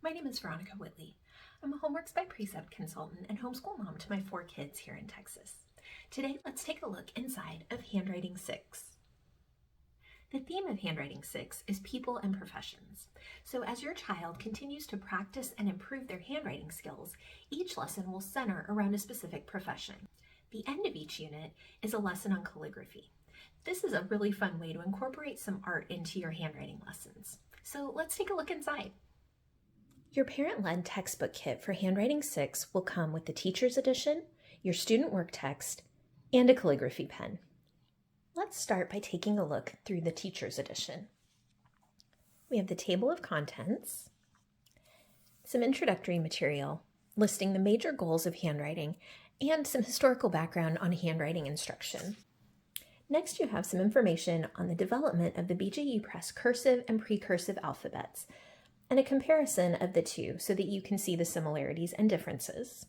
My name is Veronica Whitley. I'm a Homeworks by Precept consultant and homeschool mom to my 4 kids here in Texas. Today, let's take a look inside of Handwriting 6. The theme of Handwriting 6 is people and professions. So as your child continues to practice and improve their handwriting skills, each lesson will center around a specific profession. The end of each unit is a lesson on calligraphy. This is a really fun way to incorporate some art into your handwriting lessons. So let's take a look inside. Your parent-led textbook kit for Handwriting 6 will come with the Teacher's Edition, your student work text, and a calligraphy pen. Let's start by taking a look through the Teacher's Edition. We have the table of contents, some introductory material listing the major goals of handwriting, and some historical background on handwriting instruction. Next, you have some information on the development of the BJU Press cursive and precursive alphabets, and a comparison of the two so that you can see the similarities and differences.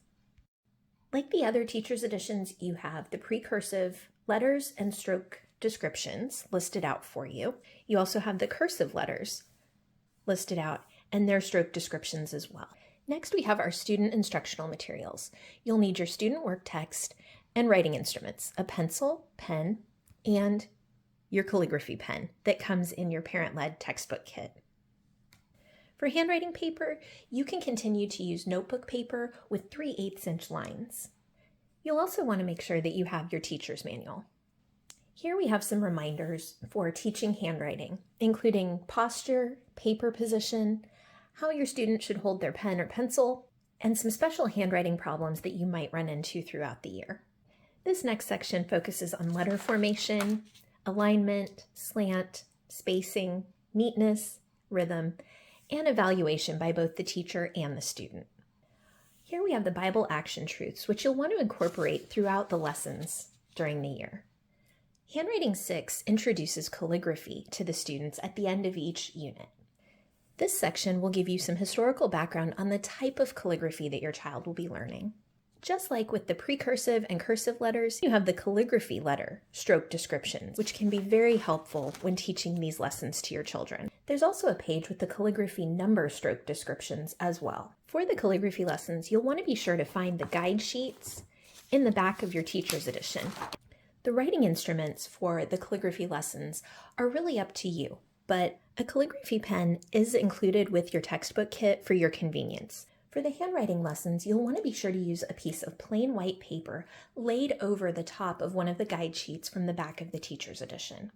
Like the other teacher's editions, you have the precursive letters and stroke descriptions listed out for you. You also have the cursive letters listed out and their stroke descriptions as well. Next, we have our student instructional materials. You'll need your student work text and writing instruments, a pencil, pen, and your calligraphy pen that comes in your parent-led textbook kit. For handwriting paper, you can continue to use notebook paper with 3/8" lines. You'll also want to make sure that you have your teacher's manual. Here we have some reminders for teaching handwriting, including posture, paper position, how your student should hold their pen or pencil, and some special handwriting problems that you might run into throughout the year. This next section focuses on letter formation, alignment, slant, spacing, neatness, rhythm, and evaluation by both the teacher and the student. Here we have the Bible action truths, which you'll want to incorporate throughout the lessons during the year. Handwriting 6 introduces calligraphy to the students at the end of each unit. This section will give you some historical background on the type of calligraphy that your child will be learning. Just like with the precursive and cursive letters, you have the calligraphy letter stroke descriptions, which can be very helpful when teaching these lessons to your children. There's also a page with the calligraphy number stroke descriptions as well. For the calligraphy lessons, you'll want to be sure to find the guide sheets in the back of your teacher's edition. The writing instruments for the calligraphy lessons are really up to you, but a calligraphy pen is included with your textbook kit for your convenience. For the handwriting lessons, you'll want to be sure to use a piece of plain white paper laid over the top of one of the guide sheets from the back of the teacher's edition.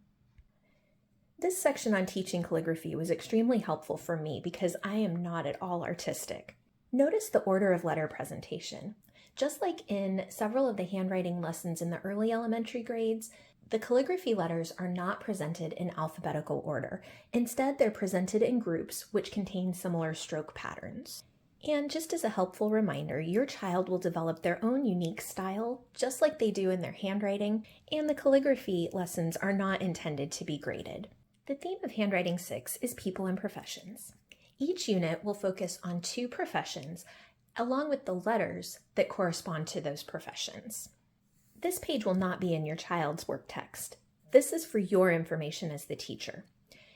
This section on teaching calligraphy was extremely helpful for me because I am not at all artistic. Notice the order of letter presentation. Just like in several of the handwriting lessons in the early elementary grades, the calligraphy letters are not presented in alphabetical order. Instead, they're presented in groups which contain similar stroke patterns. And just as a helpful reminder, your child will develop their own unique style, just like they do in their handwriting, and the calligraphy lessons are not intended to be graded. The theme of Handwriting 6 is people and professions. Each unit will focus on 2 professions, along with the letters that correspond to those professions. This page will not be in your child's work text. This is for your information as the teacher.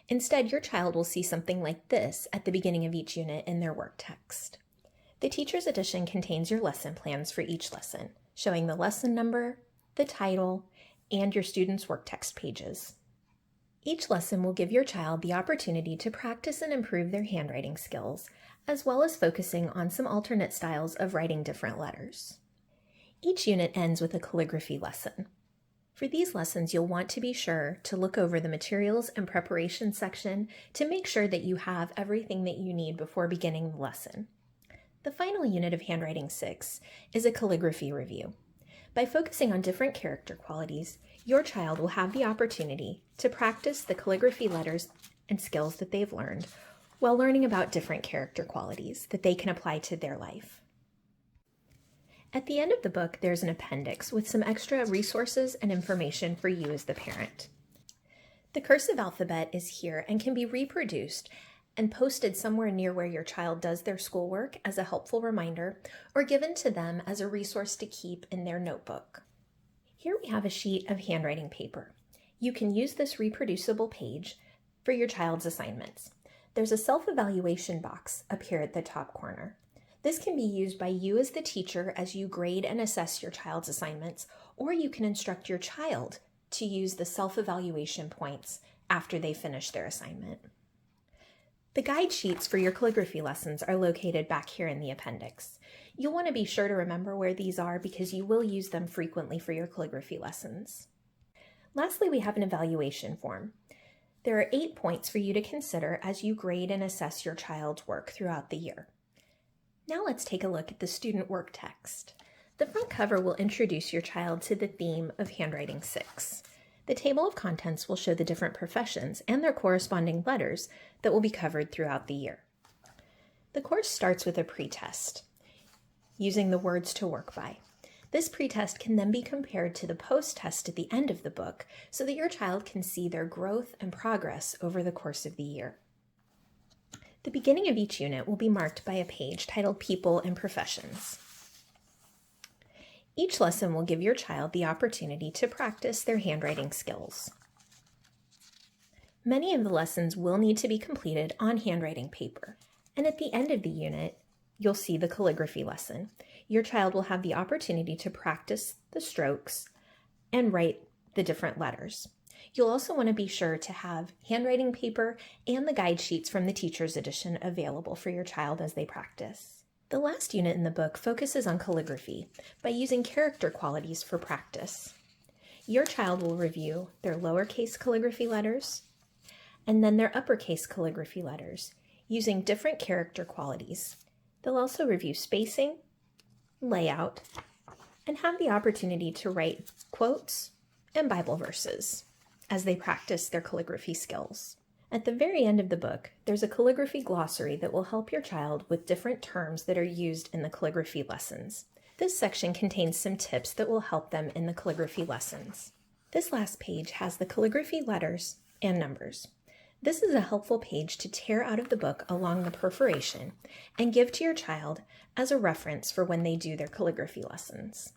Instead, your child will see something like this at the beginning of each unit in their work text. The Teacher's Edition contains your lesson plans for each lesson, showing the lesson number, the title, and your student's work text pages. Each lesson will give your child the opportunity to practice and improve their handwriting skills, as well as focusing on some alternate styles of writing different letters. Each unit ends with a calligraphy lesson. For these lessons, you'll want to be sure to look over the materials and preparation section to make sure that you have everything that you need before beginning the lesson. The final unit of Handwriting 6 is a calligraphy review. By focusing on different character qualities, your child will have the opportunity to practice the calligraphy letters and skills that they've learned while learning about different character qualities that they can apply to their life. At the end of the book, there's an appendix with some extra resources and information for you as the parent. The cursive alphabet is here and can be reproduced and posted somewhere near where your child does their schoolwork as a helpful reminder or given to them as a resource to keep in their notebook. Here we have a sheet of handwriting paper. You can use this reproducible page for your child's assignments. there's a self-evaluation box up here at the top corner. This can be used by you as the teacher as you grade and assess your child's assignments, or you can instruct your child to use the self-evaluation points after they finish their assignment. The guide sheets for your calligraphy lessons are located back here in the appendix. You'll want to be sure to remember where these are because you will use them frequently for your calligraphy lessons. Lastly, we have an evaluation form. There are 8 points for you to consider as you grade and assess your child's work throughout the year. Now let's take a look at the student work text. The front cover will introduce your child to the theme of Handwriting 6. The table of contents will show the different professions and their corresponding letters that will be covered throughout the year. The course starts with a pretest, using the words to work by. This pretest can then be compared to the post-test at the end of the book so that your child can see their growth and progress over the course of the year. The beginning of each unit will be marked by a page titled People and Professions. Each lesson will give your child the opportunity to practice their handwriting skills. Many of the lessons will need to be completed on handwriting paper, and at the end of the unit, you'll see the calligraphy lesson. Your child will have the opportunity to practice the strokes and write the different letters. You'll also want to be sure to have handwriting paper and the guide sheets from the teacher's edition available for your child as they practice. The last unit in the book focuses on calligraphy by using character qualities for practice. Your child will review their lowercase calligraphy letters and then their uppercase calligraphy letters using different character qualities. They'll also review spacing, layout, and have the opportunity to write quotes and Bible verses as they practice their calligraphy skills. At the very end of the book, there's a calligraphy glossary that will help your child with different terms that are used in the calligraphy lessons. This section contains some tips that will help them in the calligraphy lessons. This last page has the calligraphy letters and numbers. This is a helpful page to tear out of the book along the perforation and give to your child as a reference for when they do their calligraphy lessons.